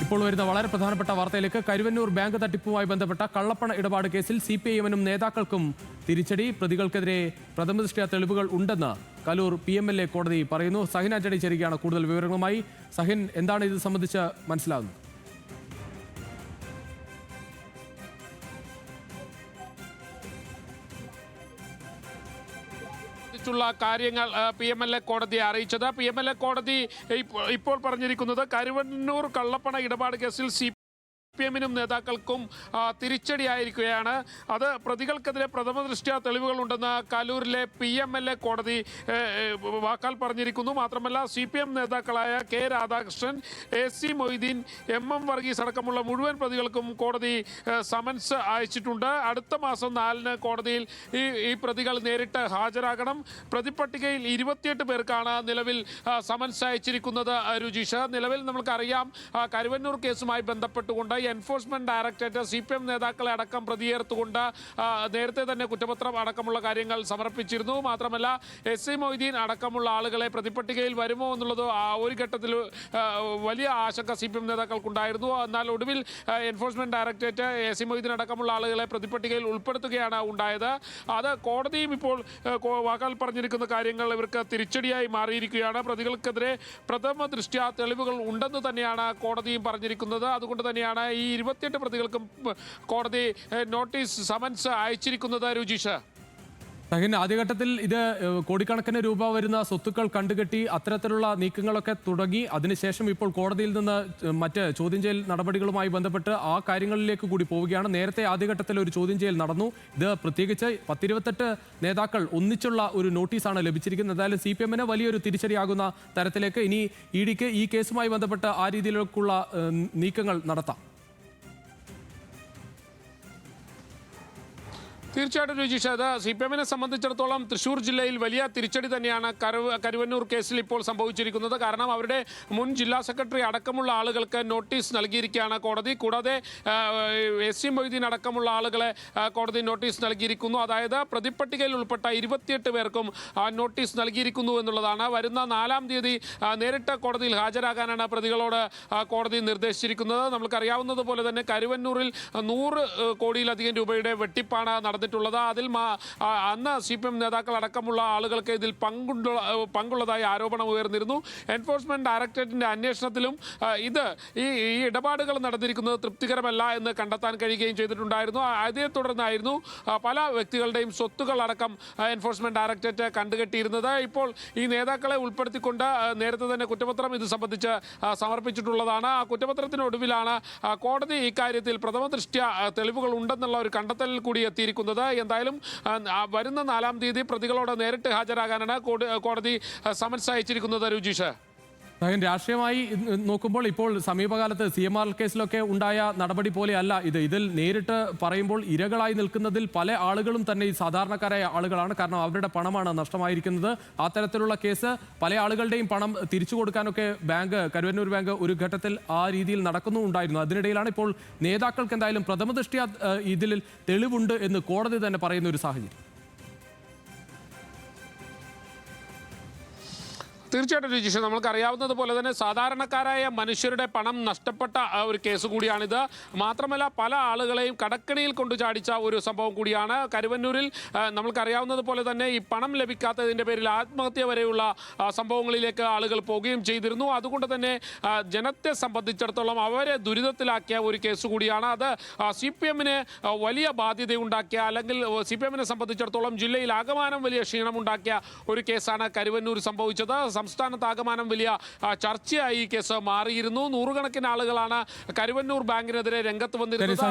ഇപ്പോൾ വരുന്ന വളരെ പ്രധാനപ്പെട്ട വാർത്തയിലേക്ക്. കരുവന്നൂർ ബാങ്ക് തട്ടിപ്പുമായി ബന്ധപ്പെട്ട കള്ളപ്പണ ഇടപാട് കേസിൽ CPIM-നും നേതാക്കൾക്കും തിരിച്ചടി. പ്രതികൾക്കെതിരെ പ്രഥമദൃഷ്ട്യാ തെളിവുകൾ ഉണ്ടെന്ന് കലൂർ PMLA കോടതി പറയുന്നു. സഹിൻ ആന്റണി ചേരുകയാണ് കൂടുതൽ വിവരങ്ങളുമായി. സഹിൻ, എന്താണ് ഇത് സംബന്ധിച്ച് മനസ്സിലാകുന്നത്? കാര്യങ്ങൾ PMLA കോടതിയെ അറിയിച്ചത്. PMLA കോടതി ഇപ്പോൾ പറഞ്ഞിരിക്കുന്നത് കരുവന്നൂർ കള്ളപ്പണ ഇടപാട് കേസിൽ CPM-നും നേതാക്കൾക്കും തിരിച്ചടിയായിരിക്കുകയാണ്. അത് പ്രതികൾക്കെതിരെ പ്രഥമദൃഷ്ട്യാ തെളിവുകളുണ്ടെന്ന് കലൂരിലെ PMLA കോടതി വാക്കാൽ പറഞ്ഞിരിക്കുന്നു. മാത്രമല്ല CPM നേതാക്കളായ K Radhakrishnan, AC Moideen, MM Varghese അടക്കമുള്ള മുഴുവൻ പ്രതികൾക്കും കോടതി സമൻസ് അയച്ചിട്ടുണ്ട്. അടുത്ത മാസം 4-ന് കോടതിയിൽ ഈ പ്രതികൾ നേരിട്ട് ഹാജരാകണം. പ്രതിപട്ടികയിൽ 28 പേർക്കാണ് നിലവിൽ സമൻസ് അയച്ചിരിക്കുന്നത്. രുചീഷ്, നിലവിൽ നമുക്കറിയാം കരുവന്നൂർ കേസുമായി ബന്ധപ്പെട്ടുകൊണ്ട് എൻഫോഴ്സ്മെന്റ് ഡയറക്ടറേറ്റ് CPM നേതാക്കളെ അടക്കം പ്രതിയേർത്തുകൊണ്ട് നേരത്തെ തന്നെ കുറ്റപത്രം അടക്കമുള്ള കാര്യങ്ങൾ സമർപ്പിച്ചിരുന്നു. മാത്രമല്ല SC മൊയ്തീൻ അടക്കമുള്ള ആളുകളെ പ്രതിപട്ടികയിൽ വരുമോ എന്നുള്ളത് ഒരു ഘട്ടത്തിൽ വലിയ ആശങ്ക CPM നേതാക്കൾക്കുണ്ടായിരുന്നു. എന്നാൽ ഒടുവിൽ എൻഫോഴ്സ്മെന്റ് ഡയറക്ടറേറ്റ് SC മൊയ്തീൻ അടക്കമുള്ള ആളുകളെ പ്രതിപട്ടികയിൽ ഉൾപ്പെടുത്തുകയാണ് ഉണ്ടായത്. അത് കോടതിയും ഇപ്പോൾ വാക്കാൽ പറഞ്ഞിരിക്കുന്ന കാര്യങ്ങൾ ഇവർക്ക് തിരിച്ചടിയായി മാറിയിരിക്കുകയാണ്. പ്രതികൾക്കെതിരെ പ്രഥമ ദൃഷ്ട്യാ തെളിവുകൾ ഉണ്ടെന്ന് തന്നെയാണ് കോടതിയും പറഞ്ഞിരിക്കുന്നത്. അതുകൊണ്ട് തന്നെയാണ് ഈ 28 പ്രതികൾക്കും കോടതി നോട്ടീസ് സമൻസ് അയച്ചിരിക്കുന്നത്. രുചീഷ്, സഹിൻ, ആദ്യഘട്ടത്തിൽ ഇത് കോടിക്കണക്കിന് രൂപ വരുന്ന സ്വത്തുക്കൾ കണ്ടുകെട്ടി അത്തരത്തിലുള്ള നീക്കങ്ങളൊക്കെ തുടങ്ങി. അതിനുശേഷം ഇപ്പോൾ കോടതിയിൽ നിന്ന് മറ്റ് ചോദ്യം ചെയ്യൽ നടപടികളുമായി ബന്ധപ്പെട്ട് ആ കാര്യങ്ങളിലേക്ക് കൂടി പോവുകയാണ്. നേരത്തെ ആദ്യഘട്ടത്തിൽ ഒരു ചോദ്യം ചെയ്യൽ നടന്നു. ഇത് പ്രത്യേകിച്ച് 10-28 നേതാക്കൾ ഒന്നിച്ചുള്ള ഒരു നോട്ടീസാണ് ലഭിച്ചിരിക്കുന്നത്. എന്തായാലും CPM-ന് വലിയൊരു തിരിച്ചടിയാകുന്ന തരത്തിലേക്ക് ഇനി ED-ക്ക് ഈ കേസുമായി ബന്ധപ്പെട്ട് ആ രീതിയിലേക്കുള്ള നീക്കങ്ങൾ നടത്താം. തീർച്ചയായിട്ടും രുചീഷ്, അത് CPM-നെ സംബന്ധിച്ചിടത്തോളം തൃശ്ശൂർ ജില്ലയിൽ വലിയ തിരിച്ചടി തന്നെയാണ് കരുവന്നൂർ കേസിൽ ഇപ്പോൾ സംഭവിച്ചിരിക്കുന്നത്. കാരണം അവരുടെ മുൻ ജില്ലാ സെക്രട്ടറി അടക്കമുള്ള ആളുകൾക്ക് നോട്ടീസ് നൽകിയിരിക്കുകയാണ് കോടതി. കൂടാതെ SC മൊയ്തീൻ അടക്കമുള്ള ആളുകളെ കോടതി നോട്ടീസ് നൽകിയിരിക്കുന്നു. അതായത് പ്രതിപട്ടികയിൽ ഉൾപ്പെട്ട 28 പേർക്കും നോട്ടീസ് നൽകിയിരിക്കുന്നു എന്നുള്ളതാണ്. വരുന്ന 4-ാം തീയതി നേരിട്ട് കോടതിയിൽ ഹാജരാകാനാണ് പ്രതികളോട് കോടതി നിർദ്ദേശിച്ചിരിക്കുന്നത്. നമുക്കറിയാവുന്നതുപോലെ തന്നെ കരുവന്നൂരിൽ 100 കോടിയിലധികം രൂപയുടെ വെട്ടിപ്പാണ് നടന്നിട്ടുള്ളത്. അതിൽ അന്ന് CPM നേതാക്കൾ അടക്കമുള്ള ആളുകൾക്ക് ഇതിൽ പങ്കുള്ളതായി ആരോപണം ഉയർന്നിരുന്നു. എൻഫോഴ്സ്മെന്റ് ഡയറക്ടറേറ്റിന്റെ അന്വേഷണത്തിലും ഈ ഇടപാടുകൾ നടന്നിരിക്കുന്നത് തൃപ്തികരമല്ല എന്ന് കണ്ടെത്താൻ കഴിയുകയും ചെയ്തിട്ടുണ്ടായിരുന്നു. അതേ തുടർന്നായിരുന്നു പല വ്യക്തികളുടെയും സ്വത്തുക്കൾ അടക്കം എൻഫോഴ്സ്മെന്റ് ഡയറക്ടറേറ്റ് കണ്ടുകെട്ടിയിരുന്നത്. ഇപ്പോൾ ഈ നേതാക്കളെ ഉൾപ്പെടുത്തിക്കൊണ്ട് നേരത്തെ തന്നെ കുറ്റപത്രം ഇത് സംബന്ധിച്ച് സമർപ്പിച്ചിട്ടുള്ളതാണ്. ആ കുറ്റപത്രത്തിനൊടുവിലാണ് കോടതി ഇക്കാര്യത്തിൽ പ്രഥമദൃഷ്ട്യാ തെളിവുകൾ ഉണ്ടെന്നുള്ള ഒരു കണ്ടെത്തലിൽ കൂടി എത്തിയിരിക്കുന്നത്. എന്തായാലും വരുന്ന 4-ാം തീയതി പ്രതികളോട് നേരിട്ട് ഹാജരാകാനാണ് കോടതി സമൻസ് അയച്ചിരിക്കുന്നത്. രുചീഷ്, രാഷ്ട്രീയമായി നോക്കുമ്പോൾ ഇപ്പോൾ സമീപകാലത്ത് CMR കേസിലൊക്കെ ഉണ്ടായ നടപടി പോലെയല്ല ഇത്. ഇതിൽ നേരിട്ട് പറയുമ്പോൾ ഇരകളായി നിൽക്കുന്നതിൽ പല ആളുകളും തന്നെ ഈ സാധാരണക്കാരായ ആളുകളാണ്. കാരണം അവരുടെ പണമാണ് നഷ്ടമായിരിക്കുന്നത്. അത്തരത്തിലുള്ള കേസ് പല ആളുകളുടെയും പണം തിരിച്ചു കൊടുക്കാനൊക്കെ കരുവന്നൂർ ബാങ്ക് ഒരു ഘട്ടത്തിൽ ആ രീതിയിൽ നടക്കുന്നുണ്ടായിരുന്നു. അതിനിടയിലാണ് ഇപ്പോൾ നേതാക്കൾക്ക് എന്തായാലും പ്രഥമദൃഷ്ട്യാ ഇതിൽ തെളിവുണ്ട് എന്ന് കോടതി തന്നെ പറയുന്ന ഒരു സാഹചര്യം. തീർച്ചയായിട്ടും രുചീഷ്, നമുക്കറിയാവുന്നതുപോലെ തന്നെ സാധാരണക്കാരായ മനുഷ്യരുടെ പണം നഷ്ടപ്പെട്ട ഒരു കേസ് കൂടിയാണിത്. മാത്രമല്ല പല ആളുകളെയും കടക്കണിയിൽ കൊണ്ടു ചാടിച്ച ഒരു സംഭവം കൂടിയാണ്. കരുവന്നൂരിൽ നമുക്കറിയാവുന്നതുപോലെ തന്നെ ഈ പണം ലഭിക്കാത്തതിൻ്റെ പേരിൽ ആത്മഹത്യ വരെയുള്ള സംഭവങ്ങളിലേക്ക് ആളുകൾ പോവുകയും ചെയ്തിരുന്നു. അതുകൊണ്ട് തന്നെ ജനത്തെ സംബന്ധിച്ചിടത്തോളം അവരെ ദുരിതത്തിലാക്കിയ ഒരു കേസ് കൂടിയാണ്. അത് CPM-ന് വലിയ ബാധ്യതയുണ്ടാക്കിയ, അല്ലെങ്കിൽ CPM-നെ സംബന്ധിച്ചിടത്തോളം ജില്ലയിൽ ആകമാനം വലിയ ക്ഷീണമുണ്ടാക്കിയ ഒരു കേസാണ് കരുവന്നൂർ സംഭവിച്ചത്. സംസ്ഥാനത്താകമാനം വലിയ ചർച്ചയായി ഈ കേസ് മാറിയിരുന്നു. നൂറുകണക്കിന് ആളുകളാണ് കരുവന്നൂർ ബാങ്കിനെതിരെ രംഗത്ത് വന്നിരുന്നത്.